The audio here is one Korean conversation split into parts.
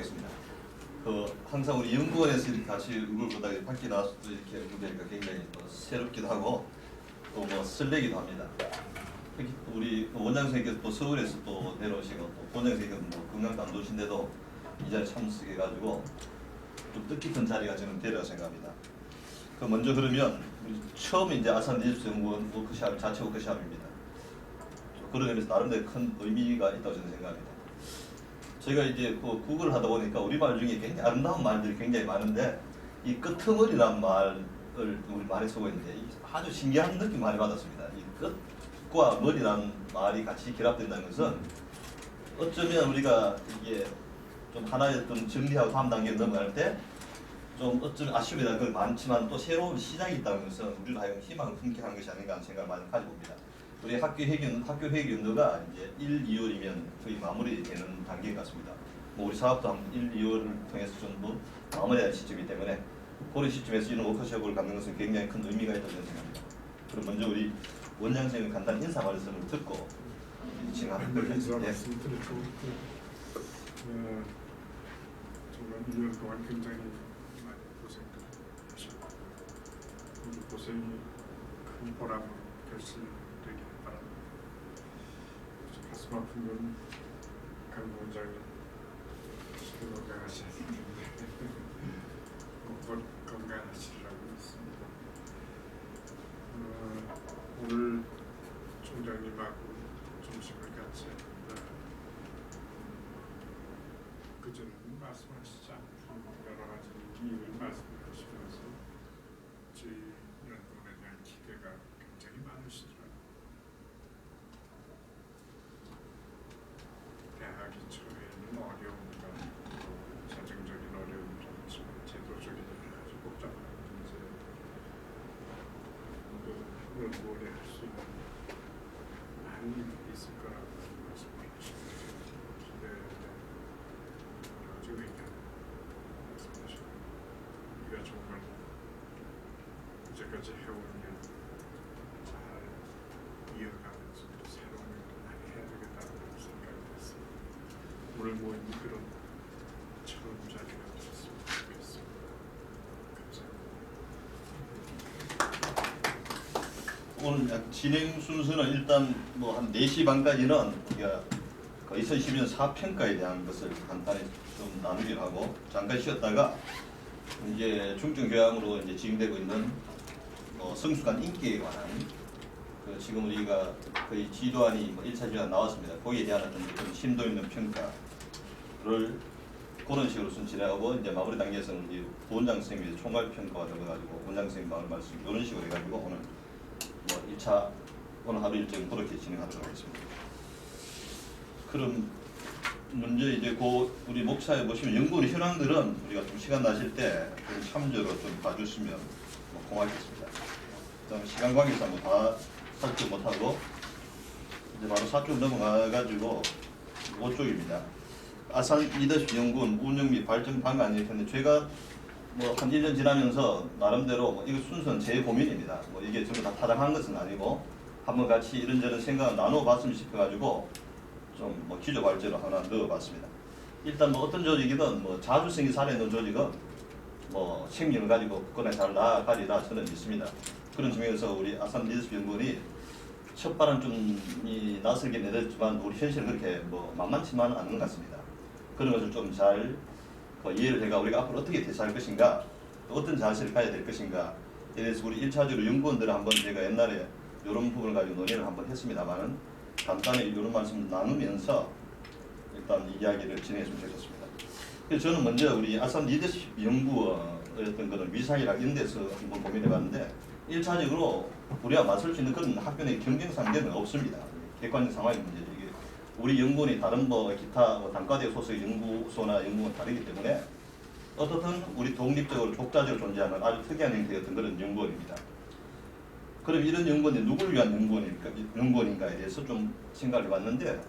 하겠습니다. 항상 우리 연구원에서 이렇게 같이 이걸 보다 밖에 나와서 또 이렇게 보니까 굉장히 새롭기도 하고 또 설레기도 합니다. 특히 우리 원장 선생님께서 또 서울에서 또 내려오시고 또 원장 선생님께서 건강도 안 좋으신데도 이 자리에 참석해가지고 좀 뜻깊은 자리가 저는 되리라고 생각합니다. 먼저 그러면 우리 처음 이제 아산 리서치 연구원 워크샵 자체 워크샵입니다. 그런 의미에서 나름대로 큰 의미가 있다고 저는 생각합니다. 저희가 이제 국어를 하다 보니까 우리말 중에 굉장히 아름다운 말들이 굉장히 많은데 이 끄트머리라는 말을 우리 많이 쓰고 있는데 아주 신기한 느낌 많이 받았습니다. 이 끝과 머리라는 말이 같이 결합된다는 것은 어쩌면 우리가 이게 좀 하나의 좀 정리하고 다음 단계로 넘어갈 때 좀 어쩌면 아쉬움이나 그 많지만 또 새로운 시작이 있다는 것은 우리로 하여금 희망을 품격한 것이 아닌가 하는 생각을 많이 가지고 봅니다. 우리 학교 회계 연도가 이제 1, 2월이면 거의 마무리되는 단계인 것 같습니다. 우리 사업도 한 1, 2월을 통해서 전부 마무리할 시점이기 때문에 그런 시점에서 이런 워크숍을 갖는 것은 굉장히 큰 의미가 있다고 생각합니다. 그럼 먼저 우리 원장 선생님 간단한 인사 말씀을 듣고 진행하도록 하겠습니다. 정말 1년 동안 굉장히 많이 고생을 하셨고 이 고생이 큰 보람으로 결실되기를 바랍니다. 가슴 아픈 건 강 원장님 건강하셔야 되는데 곧 건강하시리라고 믿습니다. 오늘 총장님하고 점심을 같이 그전에는 말씀하시지 않고 여러 가지 이유를 말씀하시면서 저희 연구원에 대한 기대가 굉장히 많으시더라고요. 대학이 처음에는 어려움과 사정적인 어려움도 있지만 제도적인 아주 복잡한 문제 연구원에 할 수 있는 많은 일이 있을 거라고 말씀해 주시고 우리가 정말 이제까지 해온 일 잘 이어가면서 또 새로운 일도 많이 해야 되겠다는 생각이 됐습니다. 오늘 모인 그런 처음 자리가 되었으면 좋겠습니다. 감사합니다. 오늘 진행 순서는 일단 한 4시 반까지는 우리가 2012년 사평가에 대한 것을 간단히 좀 나누기로 하고 잠깐 쉬었다가 이제 중증 교양으로 이제 진행되고 있는 성숙한 인기에 관한 지금 우리가 거의 지도안이 1차 지도안 나왔습니다. 거기에 대한 어떤 좀 심도 있는 평가를 그런 식으로 진행하고 이제 마무리 단계에서는 이제 부원장 선생님이 총괄 평가가 들어가지고 원장 선생님 마무리 말씀 이런 식으로 해가지고 오늘 1차 오늘 하루 일정 그렇게 진행하도록 하겠습니다. 그럼 먼저 이제 우리 목차에 보시면 연구원 현황들은 우리가 좀 시간 나실 때 참조로 좀 봐주시면 고맙겠습니다. 시간 관계상 다 살펴 못하고 이제 바로 4쪽 넘어가가지고 5쪽입니다. 아산 리더십 연구원 운영 및 발전 방안 이렇게 했는데 제가 한 1년 지나면서 나름대로 이거 순서는 제 고민입니다. 이게 전부 다 타당한 것은 아니고 한번 같이 이런저런 생각을 나눠봤으면 싶어가지고 좀 기조 발제로 하나 넣어봤습니다. 일단 어떤 조직이든 자주성이 살아있는 조직은 생명을 가지고 국권에 잘 나아가리라 저는 믿습니다. 그런 점에서 우리 아산 리더십 연구원이 첫발은 좀 낯설게 내렸지만 우리 현실은 그렇게 만만치만은 않은 것 같습니다. 그런 것을 좀 잘 이해를 해가 우리가 앞으로 어떻게 대처할 것인가, 어떤 자세를 가야 될 것인가에 대해서 우리 1차적으로 연구원들을 한번 제가 옛날에 이런 부분을 가지고 논의를 한번 했습니다만은 간단히 이런 말씀 나누면서 일단 이야기를 진행했으면 좋겠습니다. 그래서 저는 먼저 우리 아산 리더십 연구원의 어떤 그런 위상이랑 이런 데서 한번 고민해봤는데 1차적으로 우리가 맞설 수 있는 그런 학교 내 경쟁 상대는 없습니다. 객관적 상황의 문제죠. 이게 우리 연구원이 다른 기타 단과대 소속 연구소나 연구원 다르기 때문에 어떻든 우리 독립적으로 족자적으로 존재하는 아주 특이한 형태의 그런 연구원입니다. 그럼 이런 연구원이 누구를 위한 연구원인가에 대해서 좀 생각을 해봤는데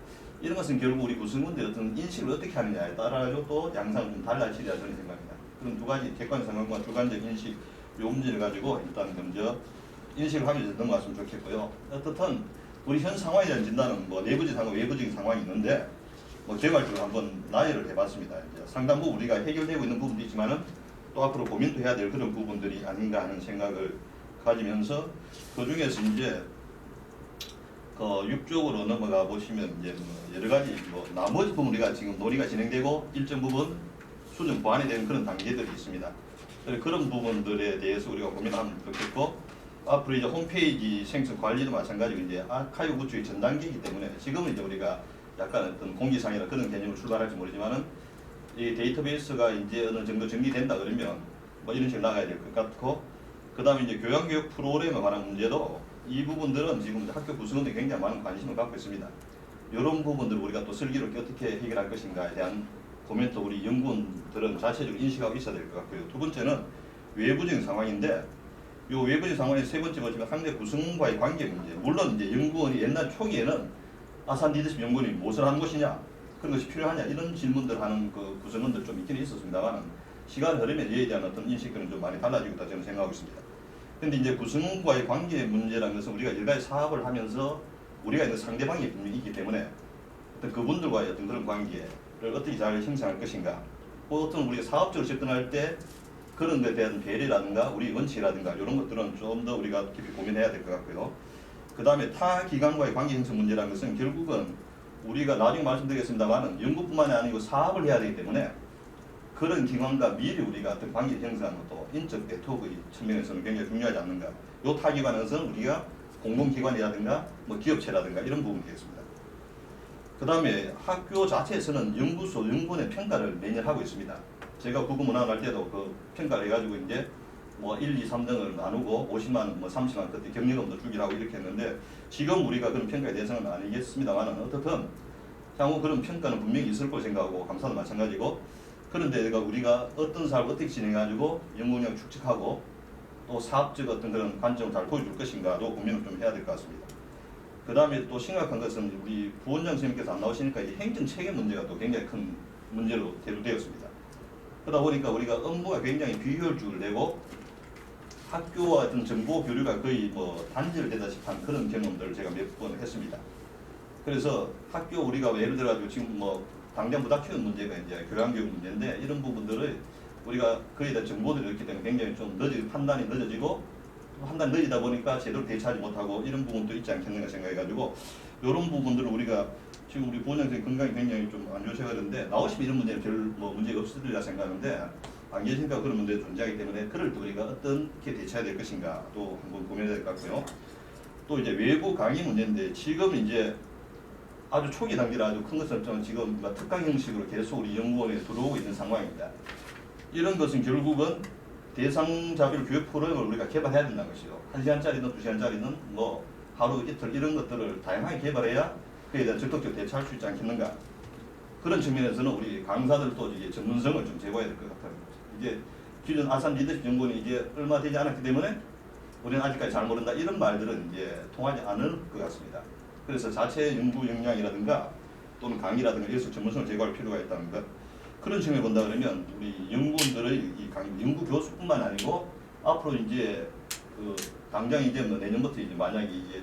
이런 것은 결국 우리 구성원들의 어떤 인식을 어떻게 하느냐에 따라 또 양상을 좀 달라지리라 저는 생각합니다. 그런 두 가지 객관적 상황과 주관적 인식 이 문제를 가지고 일단 먼저 인식을 하면서 넘어갔으면 좋겠고요. 어떻든 우리 현 상황에 대한 진단은 내부적인 상황, 외부적인 상황이 있는데 뭐 개괄적으로 한번 나열을 해봤습니다. 이제 상당 부분 우리가 해결되고 있는 부분도 있지만은 또 앞으로 고민도 해야 될 그런 부분들이 아닌가 하는 생각을 가지면서 그 중에서 이제 그 6쪽으로 넘어가 보시면 이제 뭐 여러 가지 뭐 나머지 부분 우리가 지금 논의가 진행되고 일정 부분 수정 보완이 되는 그런 단계들이 있습니다. 그런 부분들에 대해서 우리가 고민하면 좋겠고 앞으로 이제 홈페이지 생성 관리도 마찬가지고 이제 아카이브 구축의 전 단계이기 때문에 지금은 이제 우리가 약간 어떤 공지상이나 그런 개념으로 출발할지 모르지만은 이 데이터베이스가 이제 어느 정도 정리된다 그러면 뭐 이런 식으로 나가야 될 것 같고 그 다음에 이제 교양교육 프로그램에 관한 문제도 이 부분들은 지금 학교 구성원들이 굉장히 많은 관심을 갖고 있습니다. 이런 부분들을 우리가 또 슬기롭게 어떻게 해결할 것인가에 대한 고민도 우리 연구원들은 자체적으로 인식하고 있어야 될 것 같고요. 두 번째는 외부적인 상황인데 이 외부적인 상황에서 세 번째 보시면 학내 구성원과의 관계 문제. 물론 이제 연구원이 옛날 초기에는 아산 리더십 연구원이 무엇을 하는 것이냐 그런 것이 필요하냐 이런 질문들 하는 그 구성원들 좀 있긴 있었습니다만 시간 흐름에 이에 대한 어떤 인식들은 좀 많이 달라지고 있다 저는 생각하고 있습니다. 그런데 이제 구성원과의 관계 문제라는 것은 우리가 여러 가지 사업을 하면서 우리가 있는 상대방이 분명히 있기 때문에 어떤 그분들과의 어떤 그런 관계를 어떻게 잘 형성할 것인가 또 어떤 우리가 사업적으로 접근할 때 그런 데 대한 배려라든가 우리 원칙이라든가 이런 것들은 좀 더 우리가 깊이 고민해야 될 것 같고요. 그 다음에 타 기관과의 관계 형성 문제라는 것은 결국은 우리가 나중에 말씀드리겠습니다만 연구뿐만이 아니고 사업을 해야 되기 때문에 그런 기관과 미리 우리가 어떤 관계 형성하는 것도 인적 네트워크의 측면에서는 굉장히 중요하지 않는가. 요 타기관에서는 우리가 공공기관이라든가 뭐 기업체라든가 이런 부분이 되겠습니다. 그 다음에 학교 자체에서는 연구소, 연구원의 평가를 매년 하고 있습니다. 제가 국어문화 할 때도 그 평가를 해가지고 이제 뭐 1, 2, 3등을 나누고 50만 원, 뭐 30만 원 그때 경력금도 주기로 하고 이렇게 했는데 지금 우리가 그런 평가의 대상은 아니겠습니다만 어떻든 향후 그런 평가는 분명히 있을 거라고 생각하고 감사도 마찬가지고 그런데 우리가 어떤 사업을 어떻게 진행해가지고 연구력 축적하고 또 사업적 어떤 그런 관점을 잘 보여줄 것인가도 고민을 좀 해야 될 것 같습니다. 그 다음에 또 심각한 것은 우리 부원장 선생님께서 안 나오시니까 이제 행정 체계 문제가 또 굉장히 큰 문제로 대두되었습니다. 그러다 보니까 우리가 업무가 굉장히 비효율적으로 되고 학교와 어떤 정보 교류가 거의 뭐 단절되다시피 한 그런 경험들을 제가 몇 번 했습니다. 그래서 학교 우리가 예를 들어가지고 지금 뭐 당장 부닥치는 문제가 이제 교양교육 문제인데 이런 부분들을 우리가 거기에 대한 정보들이 있기 때문에 굉장히 좀 판단이 늦어지고 판단이 늦어지다 보니까 제대로 대처하지 못하고 이런 부분도 있지 않겠는가 생각해가지고 이런 부분들을 우리가 지금 우리 부원장 선생님 건강이 굉장히 좀 안 좋으셔 그러는데 나오시면 이런 문제는 별 뭐 문제가 없으리라 생각하는데 안 계시니까 그런 문제가 존재하기 때문에 그럴 때 우리가 어떻게 대처해야 될 것인가 또 한번 고민해야 될 것 같고요. 또 이제 외부 강의 문제인데 지금 이제 아주 초기 단계라 아주 큰 것은 좀 지금 특강 형식으로 계속 우리 연구원에 들어오고 있는 상황입니다. 이런 것은 결국은 대상자별 교육 프로그램을 우리가 개발해야 된다는 것이죠. 1시간짜리든 2시간짜리든 뭐 하루 이틀 이런 것들을 다양하게 개발해야 그에 대한 적극적으로 대처할 수 있지 않겠는가. 그런 측면에서는 우리 강사들도 이제 전문성을 좀 제고해야 될 것 같아요. 이제 기존 아산 리더십 연구원이 이제 얼마 되지 않았기 때문에 우리는 아직까지 잘 모른다 이런 말들은 이제 통하지 않을 것 같습니다. 그래서 자체 연구 역량이라든가 또는 강의라든가 이래서 전문성을 제고할 필요가 있다는 것. 그런 측면에 본다 그러면 우리 연구원들의 이 연구 교수뿐만 아니고 앞으로 이제 그 당장 이제 뭐 내년부터 이제 만약에 이제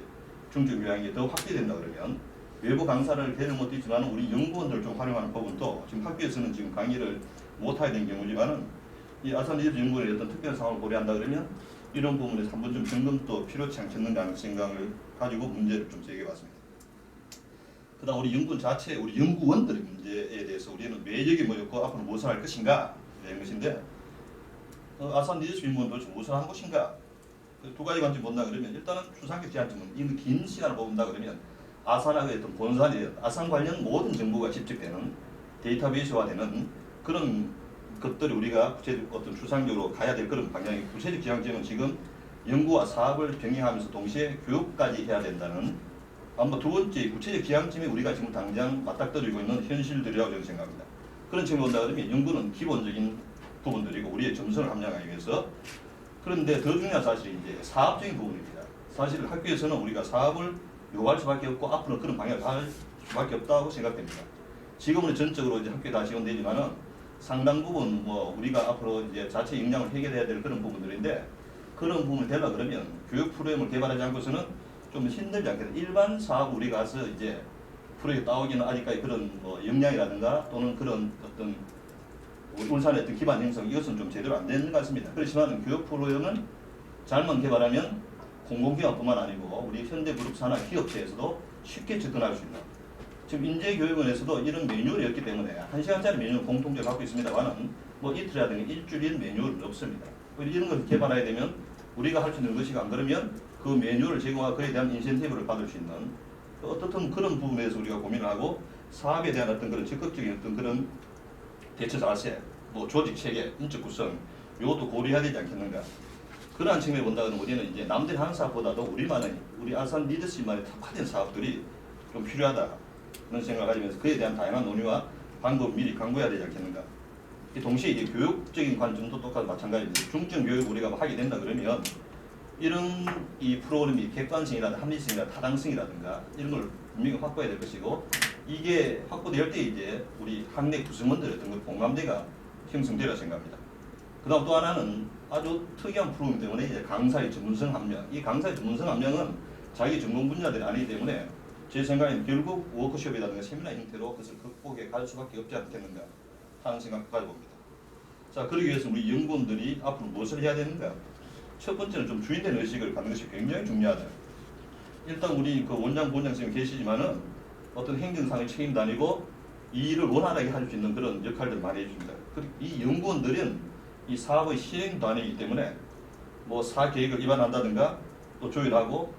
중증 교양이 더 확대된다 그러면 외부 강사를 데려온 것도 있지만 우리 연구원들을 좀 활용하는 부분도 지금 학교에서는 지금 강의를 못하게 된 경우지만은 이 아산 리더십 연구원의 어떤 특별한 상황을 고려한다 그러면 이런 부분에서 한번 좀 점검도 필요치 않겠는가 하는 생각을 가지고 문제를 좀 제기해봤습니다. 그다음 우리 연구원 자체, 우리 연구원들의 문제에 대해서 우리는 매력이 뭐였고 앞으로 무엇을 할 것인가 이런 것인데 아산 리더십 연구원도 무엇을 한 것인가 두 가지 관점 본다 그러면 일단은 추상적 제한점은 이 긴 시간을 본다 그러면 아산하고 어떤 본산이 아산 관련 모든 정보가 집적되는 데이터베이스화되는 그런 것들이 우리가 구체적 어떤 추상적으로 가야 될 그런 방향이 구체적 지향점은 지금 연구와 사업을 병행하면서 동시에 교육까지 해야 된다는 아마 두 번째 구체적 지향점이 우리가 지금 당장 맞닥뜨리고 있는 현실들이라고 저는 생각합니다. 그런 측면을 본다 그러면 연구는 기본적인 부분들이고 우리의 점성을 함양하기 위해서 그런데 더 중요한 사실이 이제 사업적인 부분입니다. 사실 학교에서는 우리가 사업을 요구할 수밖에 없고 앞으로 그런 방향을 갈 수밖에 없다고 생각됩니다. 지금은 전적으로 이제 학교에 다 지원되지만은 상당 부분 뭐 우리가 앞으로 이제 자체 역량을 해결해야 될 그런 부분들인데 그런 부분을 되려 그러면 교육 프로그램을 개발하지 않고서는 좀 힘들지 않겠나. 일반 사업 우리 가서 이제 프로에 따오기는 아직까지 그런 뭐 역량이라든가 또는 그런 어떤 울산의 어떤 기반 형성 이것은 좀 제대로 안 되는 것 같습니다. 그렇지만 교육 프로그램은 잘만 개발하면 공공기관뿐만 아니고 우리 현대그룹 산하 기업체에서도 쉽게 접근할 수 있는 지금 인재교육원에서도 이런 매뉴얼이 없기 때문에 1시간짜리 매뉴얼 공통적으로 갖고 있습니다만은 뭐 이틀이라든가 일주일 매뉴얼은 없습니다. 이런 것을 개발해야 되면 우리가 할 수 있는 것이고 안 그러면 그 매뉴얼을 제공하고 그에 대한 인센티브를 받을 수 있는 어떻든 그런 부분에서 우리가 고민을 하고 사업에 대한 어떤 그런 적극적인 어떤 그런 대처 자세, 뭐 조직 체계, 인적 구성 이것도 고려해야 되지 않겠는가. 그러한 측면에 본다면 우리는 이제 남들이 하는 사업보다도 우리 아산 리더십만의 특화된 사업들이 좀 필요하다는 생각을 가지면서 그에 대한 다양한 논의와 방법을 미리 강구해야 되지 않겠는가. 동시에 이제 교육적인 관점도 똑같이 마찬가지입니다. 중점 교육을 우리가 하게 된다 그러면 이런 이 프로그램이 객관성이라든가 합리성이라든가 타당성이라든가 이런 걸 분명히 확보해야 될 것이고 이게 확보될 때 이제 우리 학내 구성원들의 어떤 그 공감대가 형성되리라 생각합니다. 그 다음 또 하나는 아주 특이한 프로그램 때문에 이제 강사의 전문성 함량. 이 강사의 전문성 함량은 자기 전공 분야들이 아니기 때문에 제 생각에는 결국 워크숍이라든가 세미나 형태로 그것을 극복해 갈 수밖에 없지 않겠는가 하는 생각을 가져봅니다. 자, 그러기 위해서 우리 연구원들이 앞으로 무엇을 해야 되는가? 첫 번째는 좀 주인된 의식을 갖는 것이 굉장히 중요하다. 일단 우리 그 원장, 부원장 선생님 계시지만은 어떤 행정상의 책임도 아니고 이 일을 원활하게 할 수 있는 그런 역할들을 많이 해줍니다. 그리고 이 연구원들은 이 사업의 실행도 아니기 때문에 뭐 사계획을 입안한다든가 또 조율하고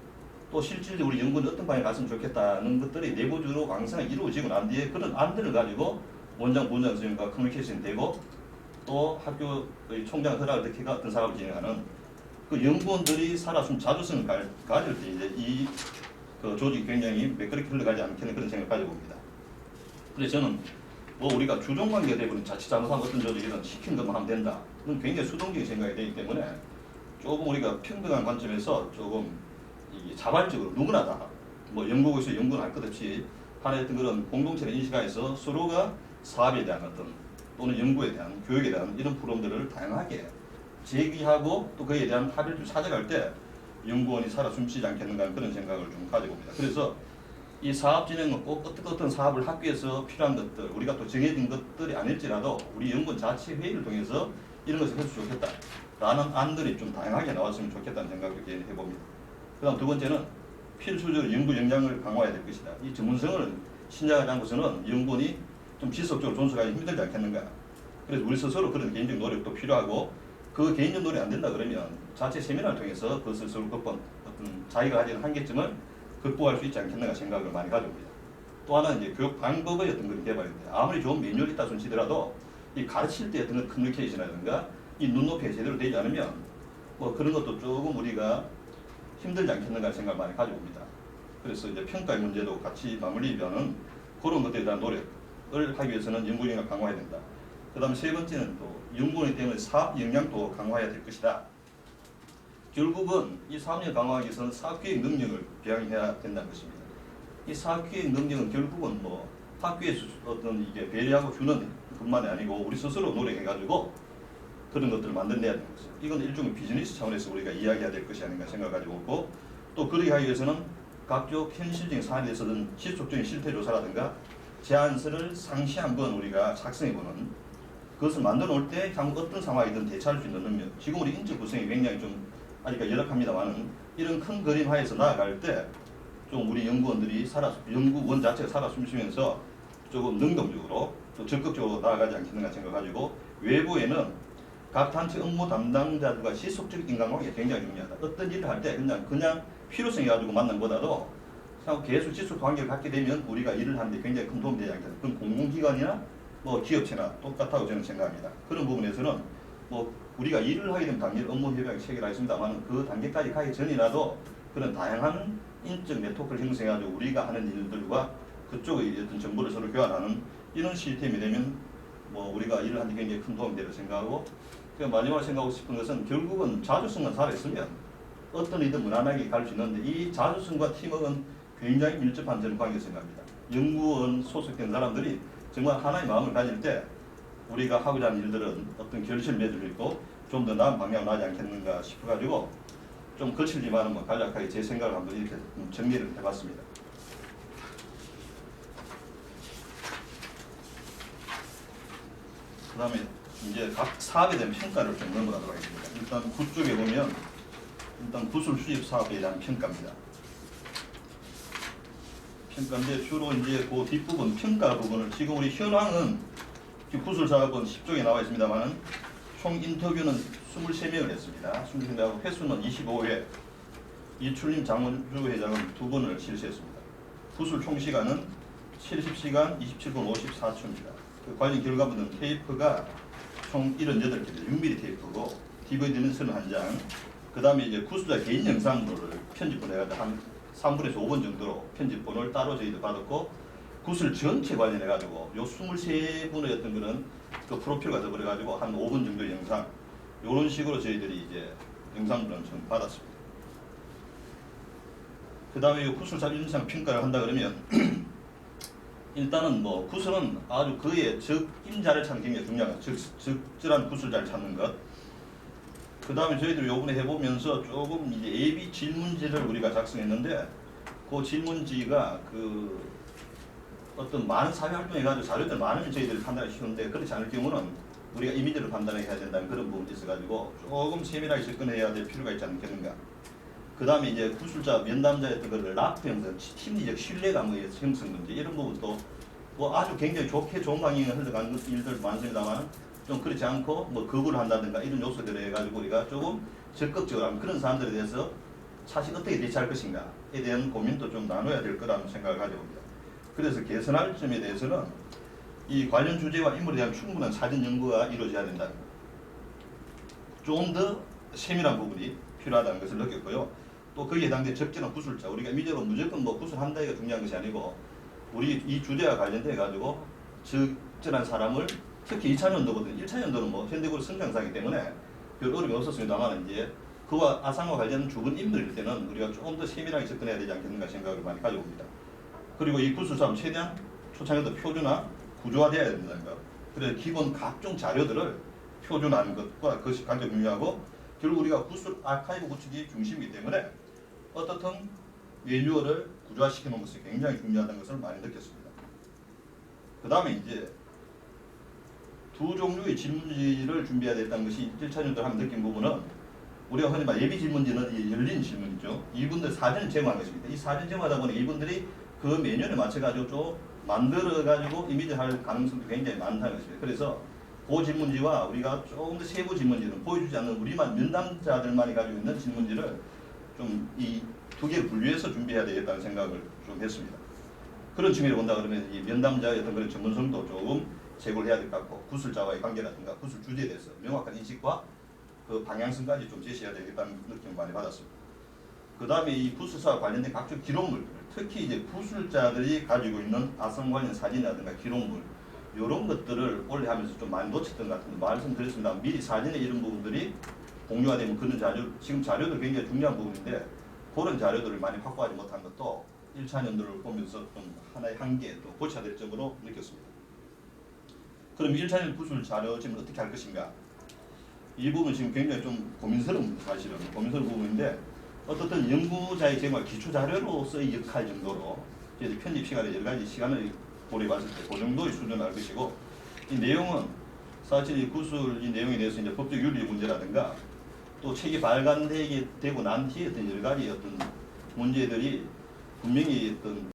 또 실질적으로 우리 연구원이 어떤 방향에 갔으면 좋겠다는 것들이 내부적으로 왕성하게 이루어지고 난 뒤에 그런 안들을 가지고 원장, 부원장 선생님과 커뮤니케이션이 되고 또 학교의 총장 허락을 듣게 어떤 사업을 진행하는 그 연구원들이 살아숨 자주성을 가질 때 이제 이 그 조직이 굉장히 매끄럽게 흘러가지 않겠는 그런 생각을 가져봅니다. 그래서 저는 뭐 우리가 주종관계가 되어버린 자칫 잘못하면 어떤 조직이든 시킨 것만 하면 된다. 그건 굉장히 수동적인 생각이 되기 때문에 조금 우리가 평등한 관점에서 조금 이 자발적으로 누구나 다 뭐 연구국에서 연구는 할 것 없이 하나의 어떤 그런 공동체를 인식해서 서로가 사업에 대한 어떤 또는 연구에 대한 교육에 대한 이런 프로그램들을 다양하게 제기하고 또 그에 대한 합의를 찾아갈 때 연구원이 살아 숨쉬지 않겠는가 하는 그런 생각을 좀 가지고 옵니다. 그래서 이 사업 진행은 꼭 어떤 사업을 학교에서 필요한 것들 우리가 또 정해진 것들이 아닐지라도 우리 연구원 자체 회의를 통해서 이런 것을 해서 좋겠다라는 안들이 좀 다양하게 나왔으면 좋겠다는 생각을 해봅니다. 그 다음 두 번째는 필수적으로 연구 역량을 강화해야 될 것이다. 이 전문성을 신장하지 않고서는 연구원이 좀 지속적으로 존속하기 힘들지 않겠는가. 그래서 우리 스스로 그런 개인적 노력도 필요하고 그 개인적 노력이 안 된다 그러면 자체 세미나를 통해서 그것을 서로 어떤 자기가 가진 한계점을 극복할 수 있지 않겠는가 생각을 많이 가져옵니다. 또 하나는 이제 교육 방법의 어떤 그런 개발인데 아무리 좋은 매뉴얼이 있다 손치더라도 이 가르칠 때 어떤 커뮤니케이션이라든가 이 눈높이가 제대로 되지 않으면 뭐 그런 것도 조금 우리가 힘들지 않겠는가 생각을 많이 가져옵니다. 그래서 이제 평가의 문제도 같이 맞물리면은 그런 것들에 대한 노력을 하기 위해서는 연구력을 강화해야 된다. 그 다음에 세 번째는 또 연구원이기 때문에 사업 역량도 강화해야 될 것이다. 결국은 이 사업력 강화하기 위해서는 사업기획 능력을 배양해야 된다는 것입니다. 이 사업기획 능력은 결국은 뭐 학교에서 어떤 이게 배려하고 주는 것만이 아니고 우리 스스로 노력해가지고 그런 것들을 만들어내야 되는 것이죠. 이건 일종의 비즈니스 차원에서 우리가 이야기해야 될 것이 아닌가 생각을 가지고 있고 또 그러기 하기 위해서는 각종 현실적인 사안에 대해서는 지속적인 실태조사라든가 제안서를 상시 한번 우리가 작성해보는 그것을 만들어 올 때 향후 어떤 상황이든 대처할 수 있는 능력. 지금 우리 인적 구성이 굉장히 좀 아직까지 열악합니다만은 이런 큰 그림 하에서 나아갈 때 좀 우리 연구원들이 연구원 자체가 살아 숨쉬면서 조금 능동적으로 또 적극적으로 나아가지 않겠는가 생각가지고 외부에는 각 단체 업무 담당자들과 지속적 인간관계가 굉장히 중요하다. 어떤 일을 할 때 그냥 필요성이 가지고 만난 것보다도 계속 지속 관계를 갖게 되면 우리가 일을 하는데 굉장히 큰 도움이 되지 않겠나. 그건 공공기관이나 뭐 기업체나 똑같다고 저는 생각합니다. 그런 부분에서는 뭐 우리가 일을 하게 되면 당연히 업무 협약 체결하겠습니다만 그 단계까지 가기 전이라도 그런 다양한 인적 네트워크를 형성해가지고 우리가 하는 일들과 그쪽의 어떤 정보를 서로 교환하는 이런 시스템이 되면 뭐 우리가 일을 하는 데 굉장히 큰 도움이 되리라 생각하고 마지막으로 생각하고 싶은 것은 결국은 자주성만 살아있으면 어떤 일든 무난하게 갈 수 있는데 이 자주성과 팀워크는 굉장히 밀접한 저는 관계라고 생각합니다. 연구원 소속된 사람들이 정말 하나의 마음을 가질 때 우리가 하고자 하는 일들은 어떤 결실을 맺을 수 있고 좀 더 나은 방향으로 나지 않겠는가 싶어가지고 좀 거칠지만 뭐 간략하게 제 생각을 한번 이렇게 정리를 해봤습니다. 그다음에 이제 각 사업에 대한 평가를 좀 넘어가도록 하겠습니다. 일단 구 쪽에 보면 일단 구술 수집 사업에 대한 평가입니다. 평가인데 주로 이제 그 뒷부분 평가 부분을 지금 우리 현황은 구술 사업은 10쪽에 나와 있습니다만은 총 인터뷰는 23명을 했습니다. 23명하고 회수는 25회. 이출림 장원주 회장은 2번을 실시했습니다. 구술 총 시간은 70시간 27분 54초입니다. 그 관련 결과물은 테이프가 총 78개입니다. 6mm 테이프고 DVD는 31장. 그 다음에 이제 구술자 개인 영상물을 편집본을 해가지고 한 3분에서 5분 정도로 편집본을 따로 저희도 받았고 구술 전체 관련해가지고 요 23분의 어떤 거는 그 프로필과 더불어가지고 한 5분 정도 영상 요런 식으로 저희들이 이제 영상물은 좀 받았습니다. 그 다음에 이 구술 사진상 평가를 한다 그러면 일단은 뭐 구술은 아주 그의 적임자를 찾는 게 굉장히 중요한 적절한 구술자를 찾는 것. 그 다음에 저희들이 요번에 해보면서 조금 이제 예비 질문지를 우리가 작성했는데 그 질문지가 그 어떤 많은 사회 활동해가지고 자료들 많으면 저희들이 판단하기 쉬운데 그렇지 않을 경우는 우리가 이미지를 판단해야 된다는 그런 부분이 있어가지고 조금 세밀하게 접근해야 될 필요가 있지 않겠는가. 그 다음에 이제 구술자 면담자였던 것을 라프 형성, 심리적 신뢰감 형성 문제 이런 부분도 뭐 아주 굉장히 좋은 방향에 흘러가는 일들 많습니다만 좀 그렇지 않고 뭐 거부를 한다든가 이런 요소들을 해가지고 우리가 조금 적극적으로 하면 그런 사람들에 대해서 사실 어떻게 대처할 것인가에 대한 고민도 좀 나눠야 될 거라는 생각을 가져봅니다. 그래서 개선할 점에 대해서는 이 관련 주제와 인물에 대한 충분한 사전 연구가 이루어져야 된다. 좀 더 세밀한 부분이 필요하다는 것을 느꼈고요. 또 거기에 해당된 적절한 구술자, 우리가 이미지로 무조건 뭐 구술한다가 중요한 것이 아니고 우리 이 주제와 관련돼 가지고 적절한 사람을 특히 2차 연도거든. 1차 연도는 뭐 현대구술 성장사이기 때문에 별 어려움이 없었습니다만 이제 그와 아상과 관련 주변 인물일 때는 우리가 조금 더 세밀하게 접근해야 되지 않겠는가 생각을 많이 가져봅니다. 그리고 이 구술사업은 최대한 초창기부터 표준화, 구조화되어야 된다는 것. 그래서 기본 각종 자료들을 표준화하는 것과 그것이 가장 중요하고 결국 우리가 구술 아카이브 구축이 중심이기 때문에 어떻든 매뉴얼을 구조화시키는 것이 굉장히 중요하다는 것을 많이 느꼈습니다. 그 다음에 이제 두 종류의 질문지를 준비해야 됐다는 것이 1차 연도를 하면 느낀 부분은 우리가 흔히 말 예비 질문지는 열린 질문이죠. 이분들 사전을 제공한 것입니다. 이 사전 제공하다 보니 이분들이 그 매뉴얼에 맞춰가지고 좀 만들어가지고 이미지 할 가능성도 굉장히 많다는 것입니다. 그래서 그 질문지와 우리가 조금 더 세부 질문지는 보여주지 않는 우리만 면담자들만이 가지고 있는 질문지를 좀 이 두 개를 분류해서 준비해야 되겠다는 생각을 좀 했습니다. 그런 측면에서 본다 그러면 이 면담자의 어떤 그런 전문성도 조금 제고를 해야 될 것 같고 구술자와의 관계라든가 구술 주제에 대해서 명확한 인식과 그 방향성까지 좀 제시해야 되겠다는 느낌을 많이 받았습니다. 그 다음에 이 구술사와 관련된 각종 기록물들, 특히 이제 구술자들이 가지고 있는 아성 관련 사진이라든가 기록물 이런 것들을 원래 하면서 좀 많이 놓쳤던 것 같은데 말씀드렸습니다. 미리 사진의 이런 부분들이 공유가 되면 그런 자료, 지금 자료도 굉장히 중요한 부분인데 그런 자료들을 많이 확보하지 못한 것도 1차 연도를 보면서 좀 하나의 한계 또 고쳐야 될 점으로 느꼈습니다. 그럼 1차 연도 구술 자료 지금 어떻게 할 것인가? 이 부분 지금 굉장히 좀 고민스러운 사실은 고민스러운 부분인데 어떻든 연구자의 제공할 기초 자료로서의 역할 정도로 이제 편집 시간에 여러 가지 시간을 고려해봤을 때 그 정도의 수준을 할 것이고 이 내용은 사실 이 구술 이 내용에 대해서 이제 법적 윤리 문제라든가 또 책이 발간되고 난 뒤에 어떤 여러 가지 어떤 문제들이 분명히 어떤